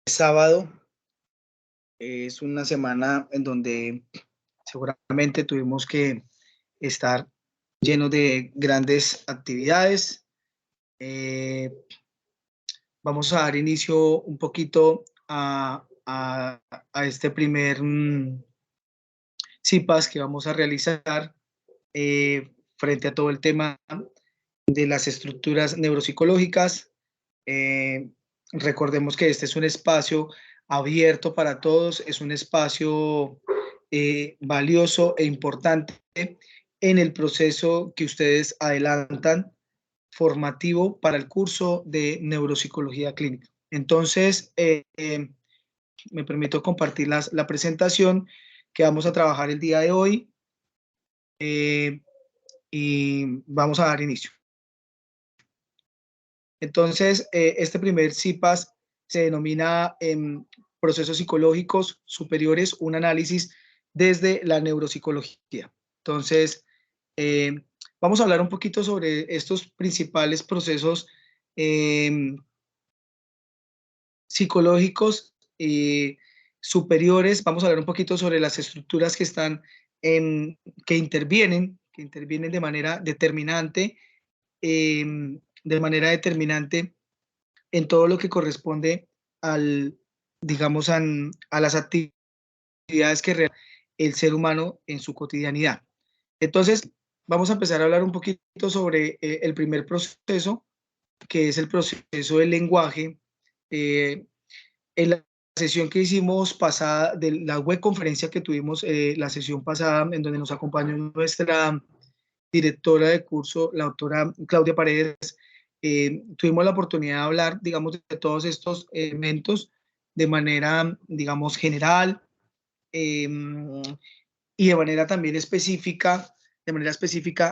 Sábado es una semana en donde seguramente tuvimos que estar llenos de grandes actividades. Eh, Vamos a dar inicio un poquito a este primer CIPAS que vamos a realizar frente a todo el tema de las estructuras neuropsicológicas. Eh, Recordemos que este es un espacio abierto para todos, es un espacio valioso e importante en el proceso que ustedes adelantan formativo para el curso de neuropsicología clínica. Entonces, me permito compartir la presentación que vamos a trabajar el día de hoy eh, y vamos a dar inicio. Entonces, este primer CIPAS se denomina procesos psicológicos superiores, un análisis desde la neuropsicología. Entonces, eh, vamos a hablar un poquito sobre estos principales procesos eh, psicológicos superiores. Vamos a hablar un poquito sobre las estructuras que están, que intervienen de manera determinante en todo lo que corresponde al, digamos, a las actividades que realiza el ser humano en su cotidianidad. Entonces, vamos a empezar a hablar un poquito sobre el primer proceso, que es el proceso del lenguaje. En la sesión que hicimos pasada, de la web conferencia que tuvimos, la sesión pasada, en donde nos acompañó nuestra directora de curso, la doctora Claudia Paredes, tuvimos la oportunidad de hablar, digamos, de todos estos elementos de manera, digamos, general eh, y de manera específica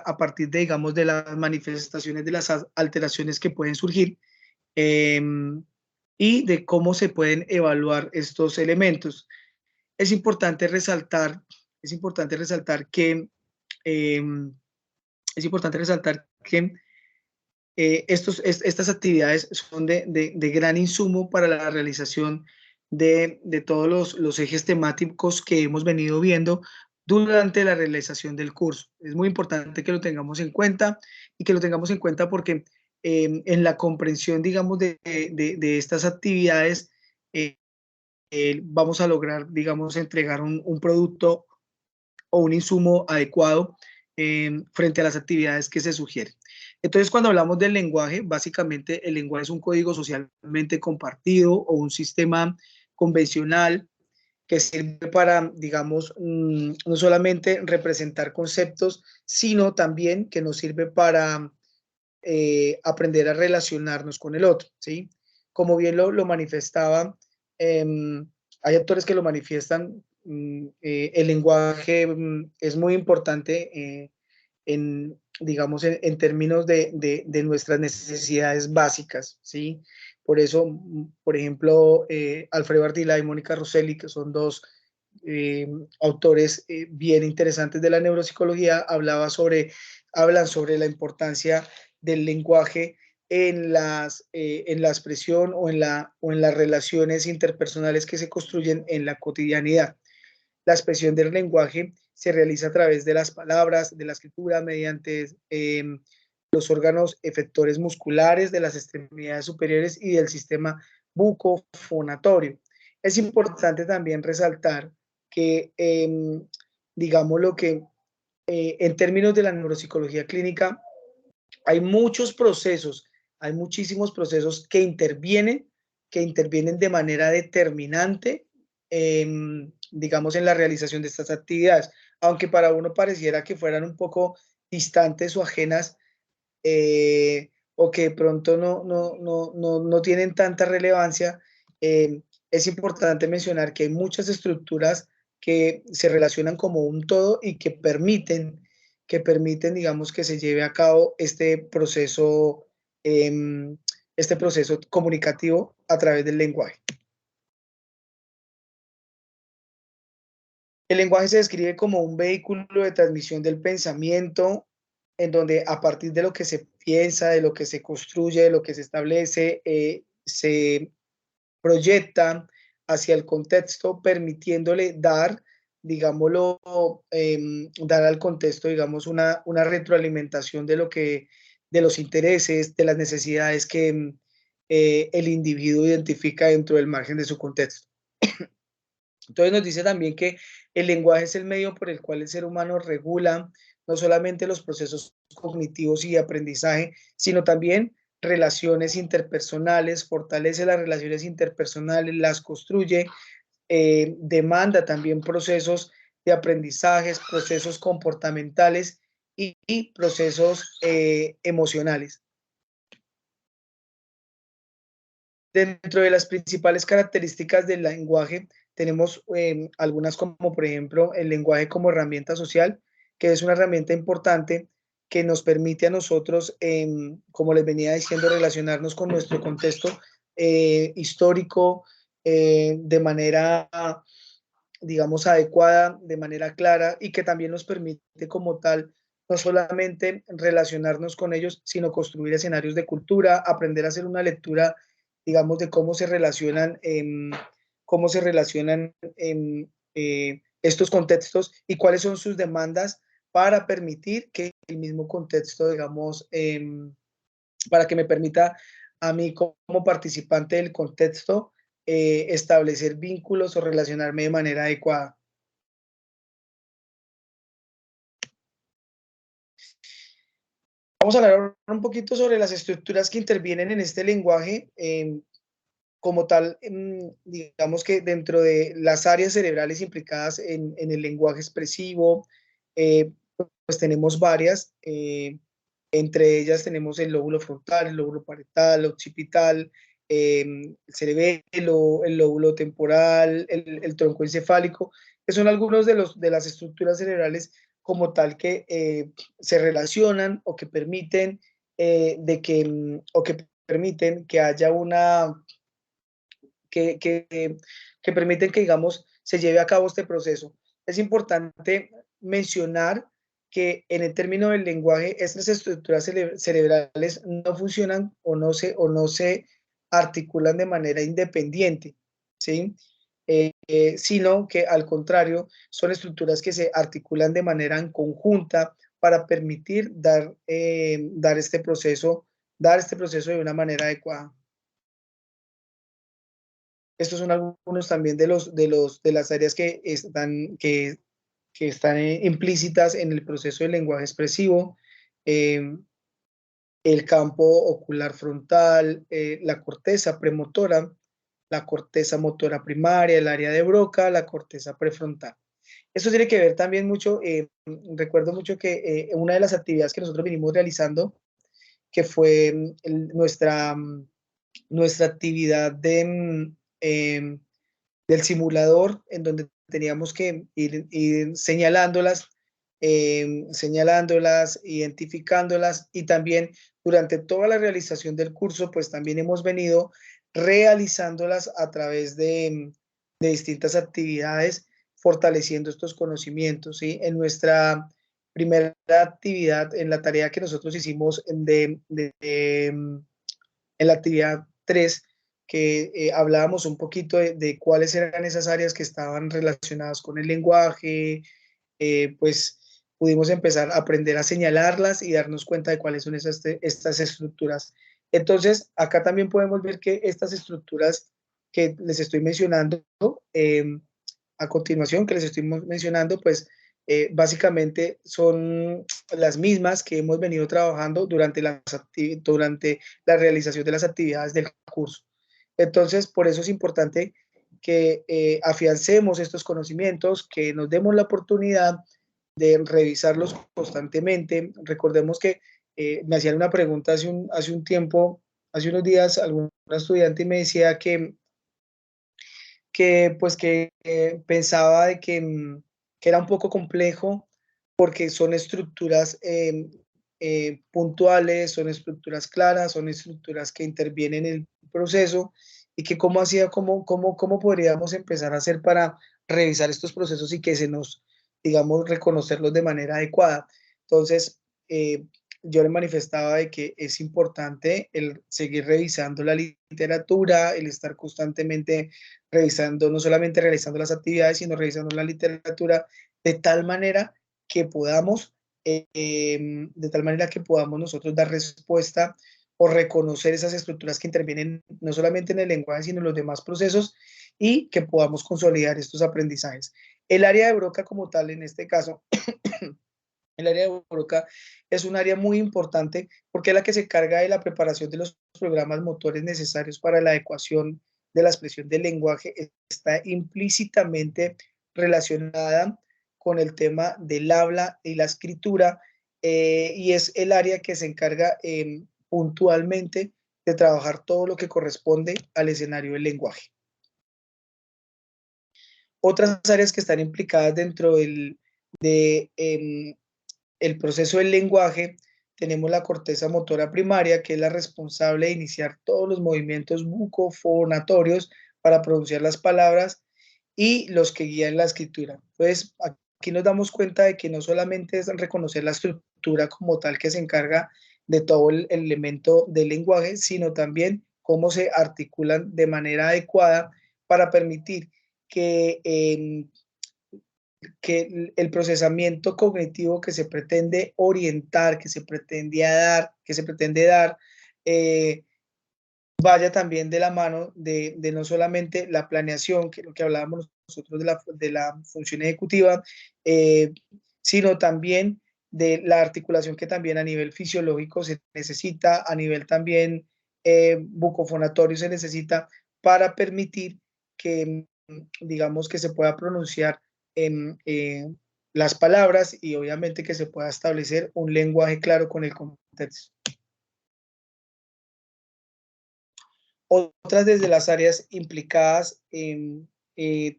a partir de, digamos, de las manifestaciones de las alteraciones que pueden surgir eh, y de cómo se pueden evaluar estos elementos. Es importante resaltar, es importante resaltar que eh, es importante resaltar que estas actividades son de gran insumo para la realización de todos los ejes temáticos que hemos venido viendo durante la realización del curso. Es muy importante que lo tengamos en cuenta y que lo tengamos en cuenta porque en la comprensión, digamos, de estas actividades, vamos a lograr, digamos, entregar un producto o un insumo adecuado frente a las actividades que se sugieren. Entonces, cuando hablamos del lenguaje, básicamente el lenguaje es un código socialmente compartido o un sistema convencional que sirve para, digamos, no solamente representar conceptos, sino también que nos sirve para aprender a relacionarnos con el otro, ¿sí? Como bien lo manifestaba, eh, hay actores que lo manifiestan, el lenguaje es muy importante digamos, en términos de nuestras necesidades básicas, ¿sí? Por eso, por ejemplo, Alfredo Ardila y Mónica Rosselli, que son dos eh, autores bien interesantes de la neuropsicología, hablan sobre la importancia del lenguaje en la expresión o en las relaciones interpersonales que se construyen en la cotidianidad. La expresión del lenguaje se realiza a través de las palabras, de la escritura, mediante los órganos efectores musculares de las extremidades superiores y del sistema bucofonatorio. Es importante también resaltar que, digamos, lo que en términos de la neuropsicología clínica, hay muchos procesos, hay muchísimos procesos que intervienen de manera determinante, digamos, en la realización de estas actividades, aunque para uno pareciera que fueran un poco distantes o ajenas, o que de pronto no tienen tanta relevancia. Es importante mencionar que hay muchas estructuras que se relacionan como un todo y digamos, que se lleve a cabo este proceso comunicativo a través del lenguaje. El lenguaje se describe como un vehículo de transmisión del pensamiento, en donde a partir de lo que se piensa, de lo que se construye, de lo que se establece, proyecta hacia el contexto, permitiéndole dar, digámoslo, dar al contexto, digamos, una retroalimentación de lo que, de los intereses, de las necesidades que el individuo identifica dentro del margen de su contexto. Entonces nos dice también que el lenguaje es el medio por el cual el ser humano regula no solamente los procesos cognitivos y de aprendizaje, sino también relaciones interpersonales, fortalece las relaciones interpersonales, las construye, demanda también procesos de aprendizajes, procesos comportamentales y procesos emocionales. Dentro de las principales características del lenguaje tenemos algunas como por ejemplo el lenguaje como herramienta social, que es una herramienta importante que nos permite a nosotros, como les venía diciendo, relacionarnos con nuestro contexto histórico de manera, digamos, adecuada, de manera clara y que también nos permite como tal no solamente relacionarnos con ellos, sino construir escenarios de cultura, aprender a hacer una lectura, digamos, de cómo se relacionan estos contextos y cuáles son sus demandas para permitir que el mismo contexto, digamos, para que me permita a mí como participante del contexto establecer vínculos o relacionarme de manera adecuada. Vamos a hablar un poquito sobre las estructuras que intervienen en este lenguaje. Como tal, digamos que dentro de las áreas cerebrales implicadas en el lenguaje expresivo, pues tenemos varias. Entre ellas tenemos el lóbulo frontal, el lóbulo parietal, el occipital, el cerebelo, el lóbulo temporal, el tronco encefálico, que son algunos de las estructuras cerebrales como tal que se relacionan o que permiten o que permiten que haya una que, que, que permiten que, digamos, se lleve a cabo este proceso. Es importante mencionar que en el término del lenguaje, estas estructuras cerebrales no funcionan o no se articulan de manera independiente, ¿sí? Sino que al contrario, son estructuras que se articulan de manera en conjunta para permitir dar este proceso de una manera adecuada. Estos son algunos también de las áreas que están implícitas en el proceso del lenguaje expresivo, el campo ocular frontal, la corteza premotora, la corteza motora primaria, el área de Broca, la corteza prefrontal. Esto tiene que ver también mucho, recuerdo mucho que una de las actividades que nosotros venimos realizando, que fue nuestra actividad del simulador, en donde teníamos que ir señalándolas, identificándolas y también durante toda la realización del curso, pues también hemos venido realizándolas a través de distintas actividades, fortaleciendo estos conocimientos, ¿sí? En nuestra primera actividad, en la tarea que nosotros hicimos en la actividad 3 que hablábamos un poquito de cuáles eran esas áreas que estaban relacionadas con el lenguaje, pues pudimos empezar a aprender a señalarlas y darnos cuenta de cuáles son estas estructuras. Entonces, acá también podemos ver que estas estructuras que les estoy mencionando a continuación, que les estoy mencionando, pues básicamente son las mismas que hemos venido trabajando durante la realización de las actividades del curso. Entonces, por eso es importante que afiancemos estos conocimientos, que nos demos la oportunidad de revisarlos constantemente. Recordemos que me hacían una pregunta hace un tiempo, hace unos días, algún estudiante me decía que pensaba de que era un poco complejo porque son estructuras puntuales, son estructuras claras, son estructuras que intervienen en el proceso y que cómo podríamos empezar a hacer para revisar estos procesos y que se nos, digamos, reconocerlos de manera adecuada. Entonces, yo le manifestaba de que es importante el seguir revisando la literatura, el estar constantemente revisando, no solamente realizando las actividades, sino revisando la literatura de tal manera que podamos, de tal manera que podamos nosotros dar respuesta o reconocer esas estructuras que intervienen no solamente en el lenguaje, sino en los demás procesos y que podamos consolidar estos aprendizajes. El área de Broca como tal, en este caso, el área de Broca es un área muy importante porque es la que se encarga de la preparación de los programas motores necesarios para la adecuación de la expresión del lenguaje. Está implícitamente relacionada con el tema del habla y la escritura y es el área que se encarga puntualmente de trabajar todo lo que corresponde al escenario del lenguaje. Otras áreas que están implicadas dentro de, el proceso del lenguaje, tenemos la corteza motora primaria, que es la responsable de iniciar todos los movimientos bucofonatorios para pronunciar las palabras y los que guían la escritura. Entonces, aquí nos damos cuenta de que no solamente es reconocer la estructura como tal que se encarga de todo el elemento del lenguaje, sino también cómo se articulan de manera adecuada para permitir que que el procesamiento cognitivo que se pretende orientar, que se pretende dar, vaya también de la mano de no solamente la planeación, que es lo que hablábamos nosotros de la función ejecutiva, sino también de la articulación que también a nivel fisiológico se necesita, a nivel también bucofonatorio se necesita para permitir que, digamos, que se pueda pronunciar en las palabras y obviamente que se pueda establecer un lenguaje claro con el contexto. Otras desde las áreas implicadas,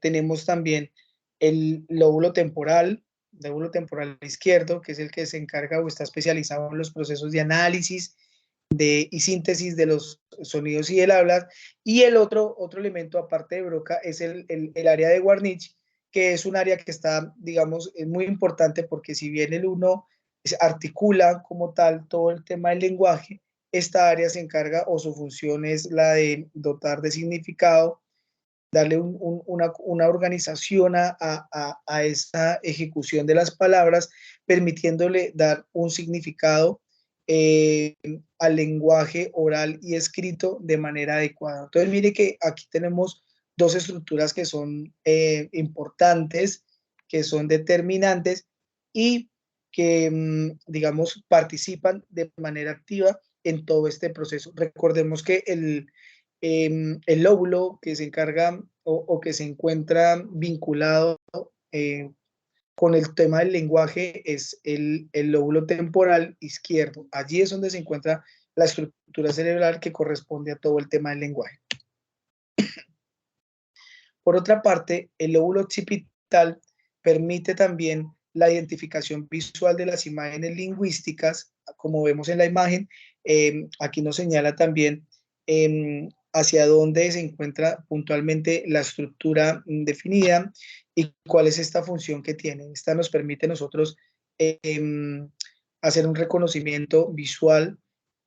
tenemos también el lóbulo temporal izquierdo, que es el que se encarga o está especializado en los procesos de análisis y síntesis de los sonidos y el habla. Y el otro elemento, aparte de Broca, es el área de Wernicke, que es un área que está, digamos, es muy importante porque si bien el uno articula como tal todo el tema del lenguaje, esta área se encarga o su función es la de dotar de significado, darle una organización a esa ejecución de las palabras, permitiéndole dar un significado al lenguaje oral y escrito de manera adecuada. Entonces, mire que aquí tenemos dos estructuras que son importantes, que son determinantes y que, digamos, participan de manera activa en todo este proceso. Recordemos que el lóbulo que se encarga o que se encuentra vinculado con el tema del lenguaje es el lóbulo temporal izquierdo. Allí es donde se encuentra la estructura cerebral que corresponde a todo el tema del lenguaje. Por otra parte, el lóbulo occipital permite también la identificación visual de las imágenes lingüísticas, como vemos en la imagen. Aquí nos señala también hacia dónde se encuentra puntualmente la estructura definida y cuál es esta función que tiene. Esta nos permite a nosotros hacer un reconocimiento visual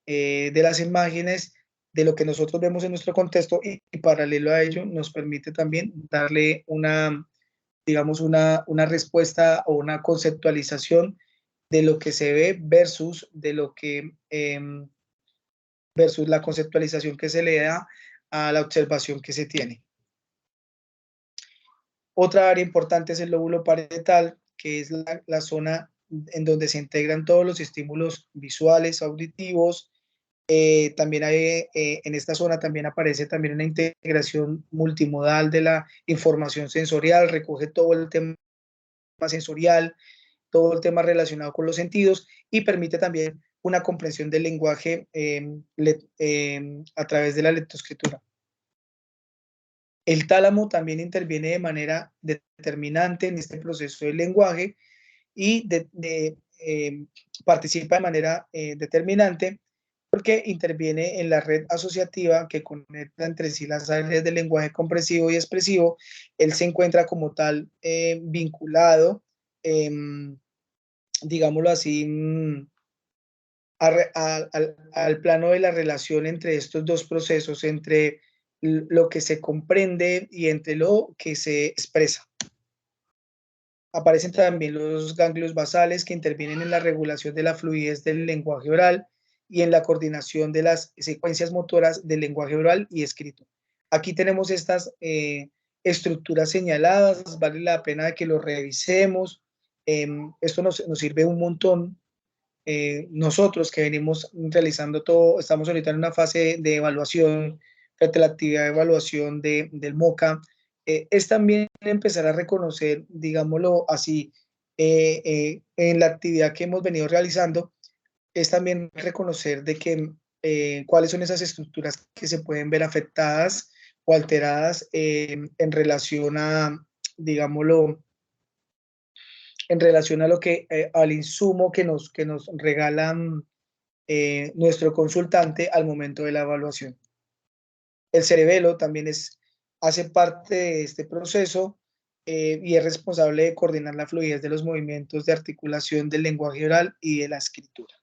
de las imágenes, de lo que nosotros vemos en nuestro contexto y paralelo a ello nos permite también darle digamos, una respuesta o una conceptualización de lo que se ve versus de lo que versus la conceptualización que se le da a la observación que se tiene. Otra área importante es el lóbulo parietal, que es la zona en donde se integran todos los estímulos visuales, auditivos. También hay, en esta zona también aparece también una integración multimodal de la información sensorial, recoge todo el tema sensorial, todo el tema relacionado con los sentidos y permite también una comprensión del lenguaje a través de la lectoescritura. El tálamo también interviene de manera determinante en este proceso del lenguaje y participa de manera determinante porque interviene en la red asociativa que conecta entre sí las áreas del lenguaje comprensivo y expresivo. Él se encuentra como tal vinculado, digámoslo así, al plano de la relación entre estos dos procesos, entre lo que se comprende y entre lo que se expresa. Aparecen también los ganglios basales que intervienen en la regulación de la fluidez del lenguaje oral y en la coordinación de las secuencias motoras del lenguaje oral y escrito. Aquí tenemos estas estructuras señaladas, vale la pena que lo revisemos. Esto nos sirve un montón. Nosotros que venimos realizando todo, estamos ahorita en una fase de evaluación, frente a la actividad de evaluación del MOCA, es también empezar a reconocer, digámoslo así, en la actividad que hemos venido realizando, es también reconocer de que cuáles son esas estructuras que se pueden ver afectadas o alteradas en relación a, digámoslo, en relación a lo que, al insumo que nos regalan nuestro consultante al momento de la evaluación. El cerebelo también hace parte de este proceso y es responsable de coordinar la fluidez de los movimientos de articulación del lenguaje oral y de la escritura.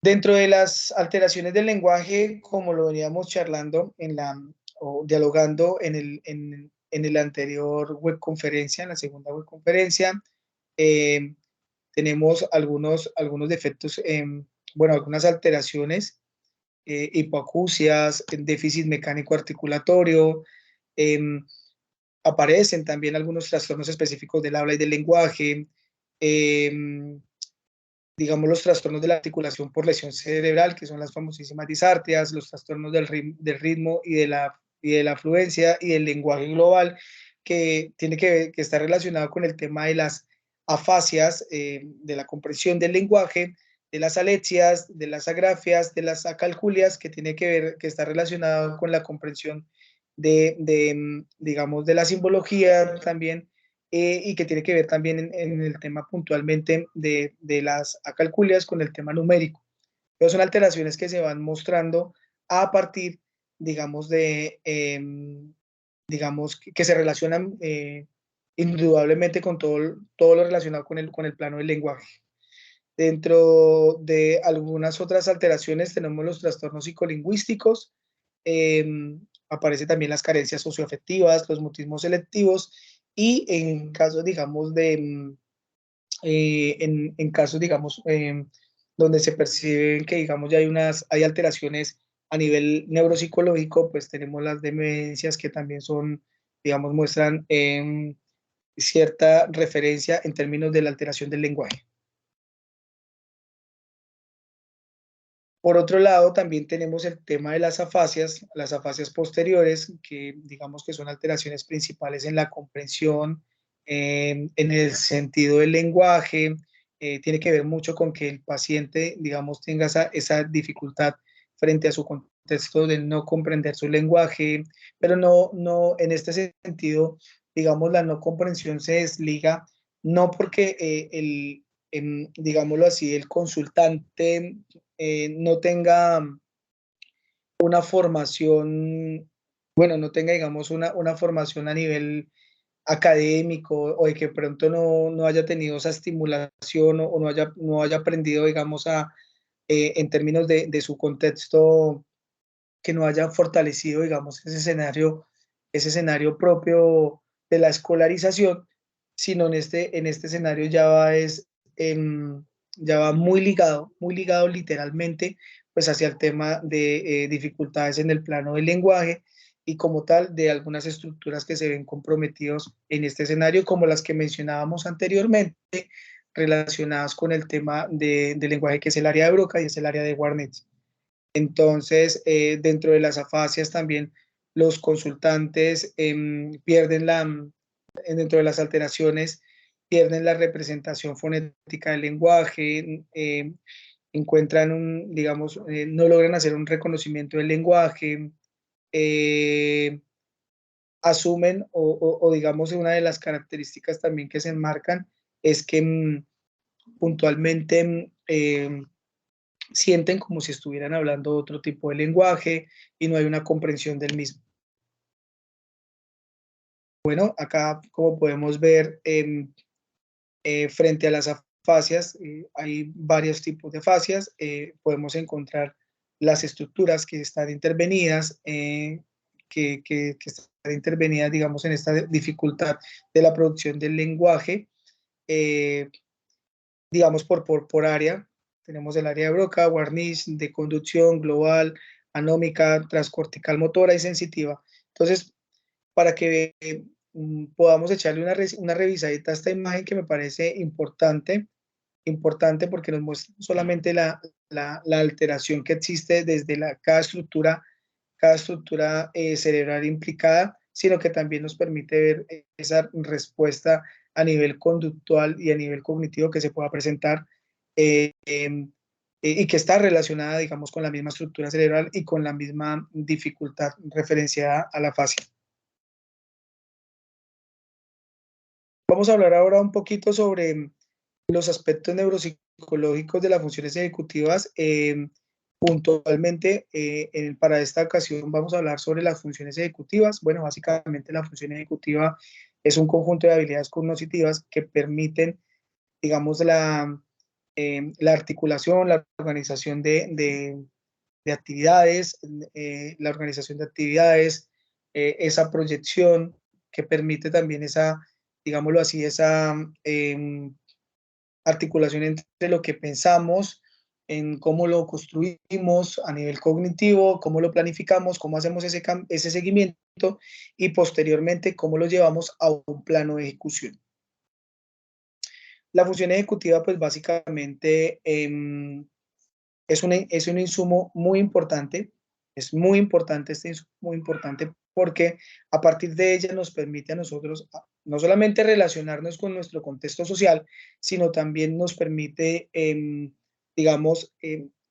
Dentro de las alteraciones del lenguaje, como lo veníamos charlando o dialogando en el anterior webconferencia, en la segunda webconferencia, tenemos algunos defectos, bueno, algunas alteraciones, hipoacusias, déficit mecánico articulatorio, aparecen también algunos trastornos específicos del habla y del lenguaje, digamos los trastornos de la articulación por lesión cerebral, que son las famosísimas disartrias, los trastornos del ritmo y de la fluencia y del lenguaje global, que tiene que estar relacionado con el tema de las afasias, de la comprensión del lenguaje, de las alexias, de las agrafias, de las acalculias, que tiene que ver, que está relacionado con la comprensión digamos, de la simbología también, y que tiene que ver también en el tema puntualmente de las acalculias con el tema numérico. Pero son alteraciones que se van mostrando a partir, digamos, digamos, que se relacionan indudablemente con todo lo relacionado con el plano del lenguaje. Dentro de algunas otras alteraciones tenemos los trastornos psicolingüísticos, aparecen también las carencias socioafectivas, los mutismos selectivos y en casos, digamos, en casos, digamos, donde se perciben que, digamos, ya hay alteraciones a nivel neuropsicológico, pues tenemos las demencias que también son, digamos, muestran cierta referencia en términos de la alteración del lenguaje. Por otro lado, también tenemos el tema de las afasias posteriores, que digamos que son alteraciones principales en la comprensión, en el sentido del lenguaje, tiene que ver mucho con que el paciente, digamos, tenga esa dificultad frente a su contexto de no comprender su lenguaje, pero no, en este sentido, digamos, la no comprensión se desliga, no porque digámoslo así, el consultante no tenga una formación, bueno, no tenga, digamos, una formación a nivel académico o de que pronto no haya tenido esa estimulación o no haya aprendido, digamos, en términos de su contexto, que no haya fortalecido, digamos, ese escenario propio de la escolarización, sino en este escenario ya va muy ligado literalmente pues hacia el tema de dificultades en el plano del lenguaje y como tal de algunas estructuras que se ven comprometidos en este escenario, como las que mencionábamos anteriormente, relacionadas con el tema del lenguaje, que es el área de Broca y es el área de Warnet. Entonces, dentro de las afasias también los consultantes pierden dentro de las alteraciones, pierden la representación fonética del lenguaje, digamos, no logran hacer un reconocimiento del lenguaje, asumen o digamos una de las características también que se enmarcan es que puntualmente sienten como si estuvieran hablando otro tipo de lenguaje y no hay una comprensión del mismo. Bueno, acá como podemos ver, frente a las fascias, hay varios tipos de fascias, podemos encontrar las estructuras que están intervenidas, que están intervenidas, digamos, en esta dificultad de la producción del lenguaje, digamos, por área. Tenemos el área de Broca, Warnish, de conducción, global, anómica, transcortical motora y sensitiva. Entonces, para que podamos echarle una revisadita a esta imagen que me parece importante porque nos muestra solamente la alteración que existe desde cada estructura cerebral implicada, sino que también nos permite ver esa respuesta a nivel conductual y a nivel cognitivo que se pueda presentar y que está relacionada, digamos, con la misma estructura cerebral y con la misma dificultad referenciada a la fascia. Vamos a hablar ahora un poquito sobre los aspectos neuropsicológicos de las funciones ejecutivas. Puntualmente, para esta ocasión vamos a hablar sobre las funciones ejecutivas. Bueno, básicamente la función ejecutiva es un conjunto de habilidades cognitivas que permiten, digamos, la articulación, la organización de actividades, esa proyección que permite también esa, digámoslo así, esa articulación entre lo que pensamos, en cómo lo construimos a nivel cognitivo, cómo lo planificamos, cómo hacemos ese seguimiento y posteriormente cómo lo llevamos a un plano de ejecución. La función ejecutiva, pues básicamente es un insumo muy importante, es muy importante este insumo, muy importante porque a partir de ella nos permite a nosotros no solamente relacionarnos con nuestro contexto social, sino también nos permite, digamos,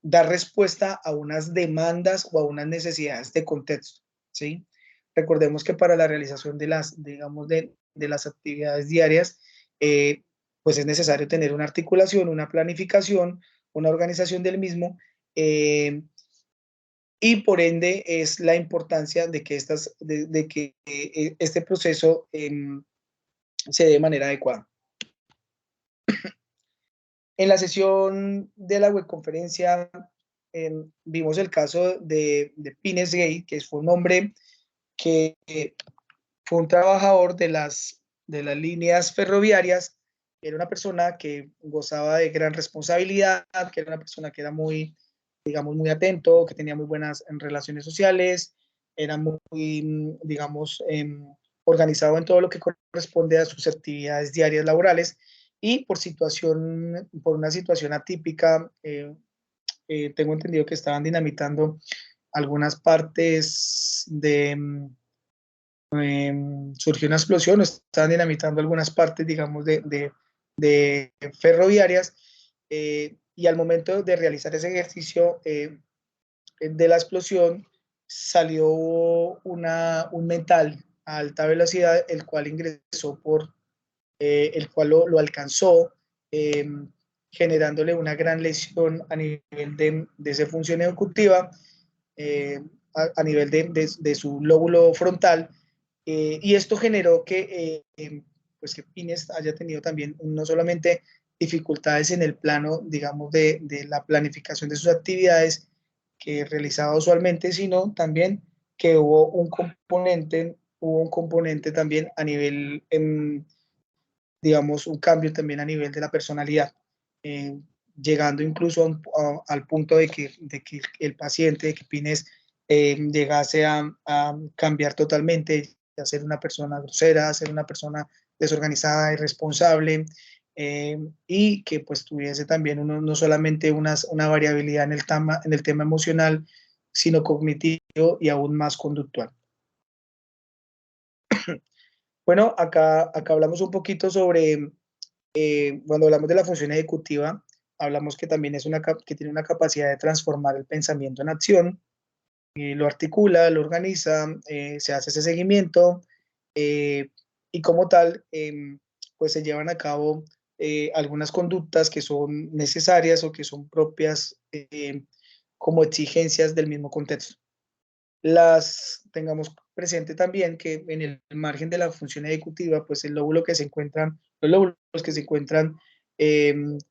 dar respuesta a unas demandas o a unas necesidades de contexto, ¿sí? Recordemos que para la realización de las, digamos, de las actividades diarias, pues es necesario tener una articulación, una planificación, una organización del mismo, y por ende es la importancia de que, este proceso se dé de manera adecuada. En la sesión de la webconferencia vimos el caso de Pines Gay, que fue un hombre que fue un trabajador de las líneas ferroviarias, era una persona que gozaba de gran responsabilidad, que era una persona que era muy, digamos, muy atento, que tenía muy buenas relaciones sociales, era muy, digamos, organizado en todo lo que corresponde a sus actividades diarias laborales y por una situación atípica, tengo entendido que estaban dinamitando algunas partes surgió una explosión, estaban dinamitando algunas partes, digamos, de ferroviarias, y al momento de realizar ese ejercicio de la explosión salió un metal a alta velocidad, el cual ingresó el cual lo alcanzó, eh, generándole una gran lesión a nivel de esa función ejecutiva, a nivel de su lóbulo frontal, y esto generó pues que Pines haya tenido también no solamente dificultades en el plano, digamos, de la planificación de sus actividades que realizaba usualmente, sino también que hubo un componente también a nivel, digamos, un cambio también a nivel de la personalidad, eh, llegando incluso al punto de que el paciente, de que Pines llegase a cambiar totalmente, a ser una persona grosera, a ser una persona desorganizada, irresponsable, y que pues tuviese también no solamente una variabilidad en el tema emocional, sino cognitivo y aún más conductual. Bueno, acá hablamos un poquito sobre, cuando hablamos de la función ejecutiva, hablamos que también que tiene una capacidad de transformar el pensamiento en acción, lo articula, lo organiza, se hace ese seguimiento, y como tal, pues se llevan a cabo algunas conductas que son necesarias o que son propias como exigencias del mismo contexto. Tengamos presente también que en el margen de la función ejecutiva, pues los lóbulos que se encuentran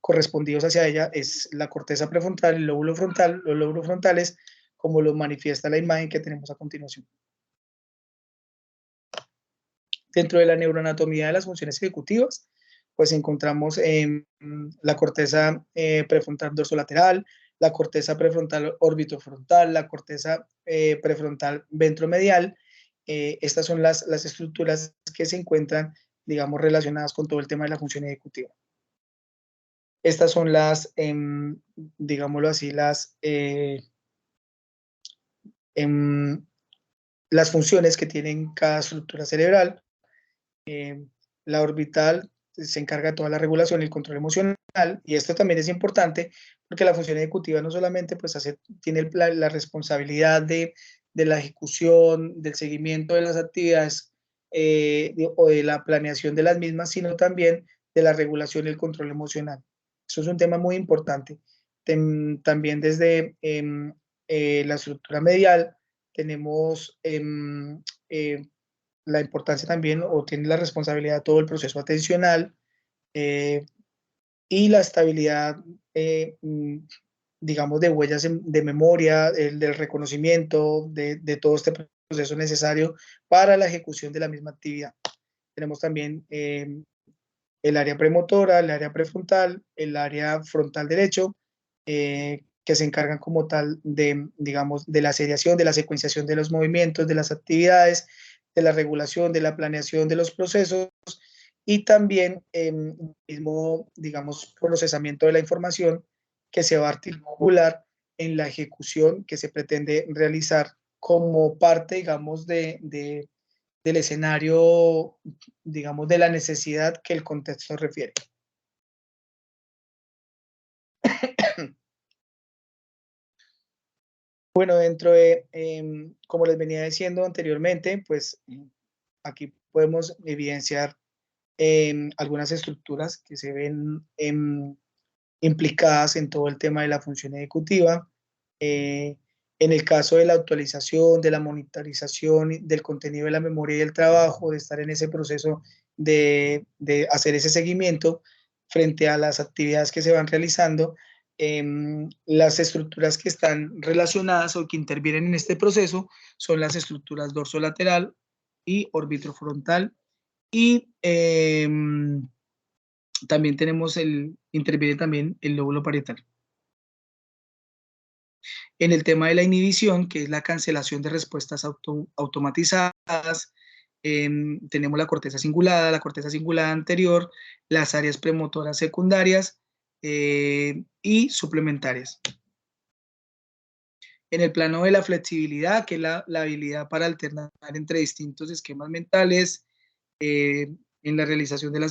correspondidos hacia ella es la corteza prefrontal, el lóbulo frontal, los lóbulos frontales, como lo manifiesta la imagen que tenemos a continuación. Dentro de la neuroanatomía de las funciones ejecutivas, pues encontramos la corteza prefrontal dorsolateral, la corteza prefrontal orbitofrontal, la corteza prefrontal ventromedial. Estas son las estructuras que se encuentran, digamos, relacionadas con todo el tema de la función ejecutiva. Estas son las, digámoslo así, las funciones que tienen cada estructura cerebral. La orbital se encarga de toda la regulación y el control emocional, y esto también es importante porque la función ejecutiva no solamente pues tiene la responsabilidad de la ejecución, del seguimiento de las actividades o de la planeación de las mismas, sino también de la regulación y el control emocional. Eso es un tema muy importante. También desde la estructura medial tenemos la importancia también, o tiene la responsabilidad de todo el proceso atencional y la estabilidad, digamos, de huellas de memoria, del reconocimiento, de todo este proceso necesario para la ejecución de la misma actividad. Tenemos también el área premotora, el área prefrontal, el área frontal derecho, que se encargan como tal de, digamos, de la seriación, de la secuenciación de los movimientos, de las actividades, de la regulación, de la planeación de los procesos y también mismo, digamos, procesamiento de la información que se va a articular en la ejecución que se pretende realizar como parte, digamos, del escenario, digamos, de la necesidad que el contexto refiere. Bueno, dentro de, como les venía diciendo anteriormente, pues aquí podemos evidenciar algunas estructuras que se ven implicadas en todo el tema de la función ejecutiva. En el caso de la actualización, de la monitorización, del contenido de la memoria y el trabajo, de estar en ese proceso de hacer ese seguimiento frente a las actividades que se van realizando, las estructuras que están relacionadas o que intervienen en este proceso son las estructuras dorsolateral y orbitofrontal y también interviene también el lóbulo parietal. En el tema de la inhibición, que es la cancelación de respuestas automatizadas, tenemos la corteza cingulada anterior, las áreas premotoras secundarias y suplementarias. En el plano de la flexibilidad, que es la habilidad para alternar entre distintos esquemas mentales, en la realización de las